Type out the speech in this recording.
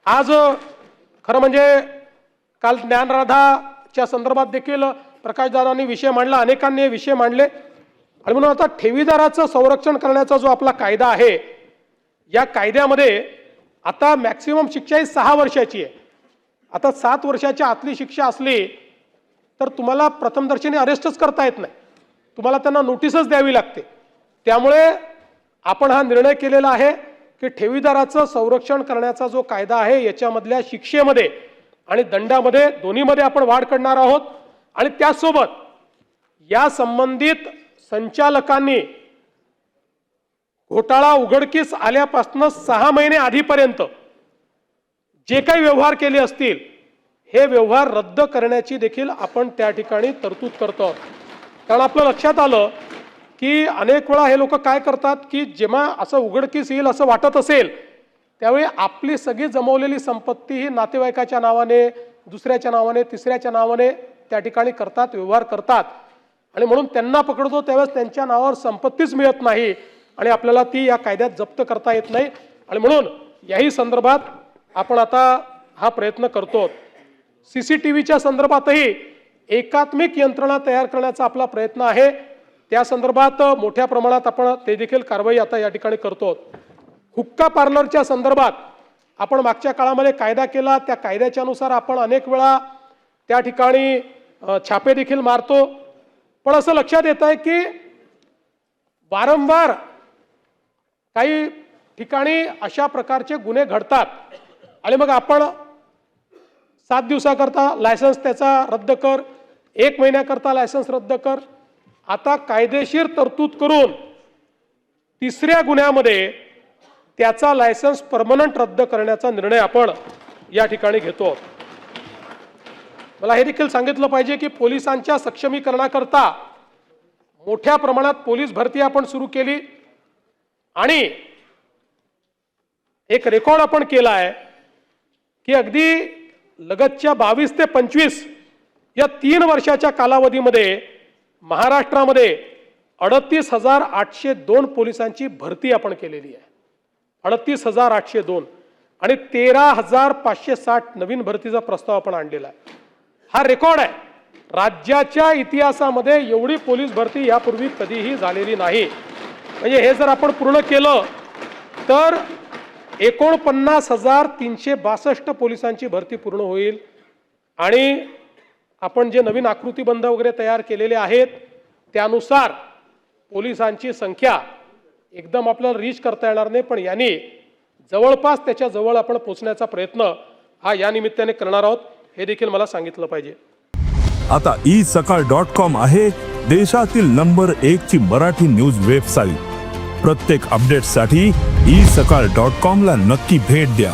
आज खरं म्हणजे काल ज्ञानराधाच्या संदर्भात देखील प्रकाशदादांनी विषय मांडला, अनेकांनी विषय मांडले आणि म्हणून आता ठेवीदाराचं संरक्षण करण्याचा जो आपला कायदा आहे, या कायद्यामध्ये आता मॅक्सिमम शिक्षा ही 6 वर्षाची आहे। आता 7 वर्षाच्या आतली शिक्षा असली तर तुम्हाला प्रथमदर्शनी अरेस्टच करता येत नाही, तुम्हाला त्यांना नोटीसच द्यावी लागते। त्यामुळे आपण हा निर्णय केलेला आहे की ठेवीदाराचं संरक्षण करण्याचा जो कायदा आहे याच्यामधल्या शिक्षेमध्ये आणि दंडामध्ये दोन्हीमध्ये आपण वाढ करणार आहोत आणि त्यासोबत या संबंधित संचालकांनी घोटाळा उघडकीस आल्यापासून 6 महिने आधीपर्यंत जे काही व्यवहार केले असतील हे व्यवहार रद्द करण्याची देखील आपण त्या ठिकाणी तरतूद करतो। कारण आपलं लक्षात आलं की अनेक वेळा हे लोक काय करतात की जेव्हा असं उघडकीस येईल असं वाटत असेल त्यावेळी आपली सगळी जमवलेली संपत्ती ही नातेवाईकाच्या नावाने, दुसऱ्याच्या नावाने, तिसऱ्याच्या नावाने त्या ठिकाणी करतात, व्यवहार करतात आणि म्हणून त्यांना पकडतो त्यावेळेस त्यांच्या नावावर संपत्तीच मिळत नाही आणि आपल्याला ती या कायद्यात जप्त करता येत नाही आणि म्हणून याही संदर्भात आपण आता हा प्रयत्न करतो। सीसीटीव्हीच्या संदर्भातही एकात्मिक यंत्रणा तयार करण्याचा आपला प्रयत्न आहे, त्या संदर्भात मोठ्या प्रमाणात आपण ते देखील कारवाई आता या ठिकाणी करतो। हुक्का पार्लरच्या संदर्भात आपण मागच्या काळामध्ये कायदा केला, त्या कायद्याच्या अनुसार आपण अनेक वेळा त्या ठिकाणी छापे देखील मारतो, पण असं लक्षात येत आहे की वारंवार काही ठिकाणी अशा प्रकारचे गुन्हे घडतात आणि मग आपण 7 दिवसाकरता लायसन्स त्याचा रद्द कर, 1 महिन्याकरता लायसन्स रद्द कर, आता कायदेशीर तरतूद करून 3ऱ्या गुन्ह्यामध्ये त्याचा लायसन्स परमनंट रद्द करण्याचा निर्णय आपण या ठिकाणी घेतो। मला हे देखील सांगितलं पाहिजे की पोलिसांच्या सक्षमीकरणाकरता मोठ्या प्रमाणात पोलीस भरती आपण सुरू केली आणि एक रेकॉर्ड आपण केला आहे की अगदी लगतच्या 22 ते 25 या 3 वर्षाच्या कालावधीमध्ये महाराष्ट्रामध्ये 38,802 पोलिसांची भरती आपण केलेली आहे, 38,802 आणि 13,560 नवीन भरतीचा प्रस्ताव आपण आणलेला आहे। हा रेकॉर्ड आहे, राज्याच्या इतिहासामध्ये एवढी पोलीस भरती यापूर्वी कधीही झालेली नाही। म्हणजे हे जर आपण पूर्ण केलं तर 49,362 पोलिसांची भरती पूर्ण होईल आणि आपण जे नवीन आकृतीबंध वगैरे तयार केलेले आहेत त्यानुसार पोलिसांची संख्या एकदम आपल्याला रीच करता येणार नाही, पण यांनी जवळपास त्याच्या जवळ आपण पोहोचण्याचा प्रयत्न हा या निमित्ताने करणार आहोत, हे देखील मला सांगितलं पाहिजे। आता isakal.com आहे देशातील नंबर 1 ची मराठी न्यूज वेबसाईट। प्रत्येक अपडेटसाठी isakal.com ला नक्की भेट द्या।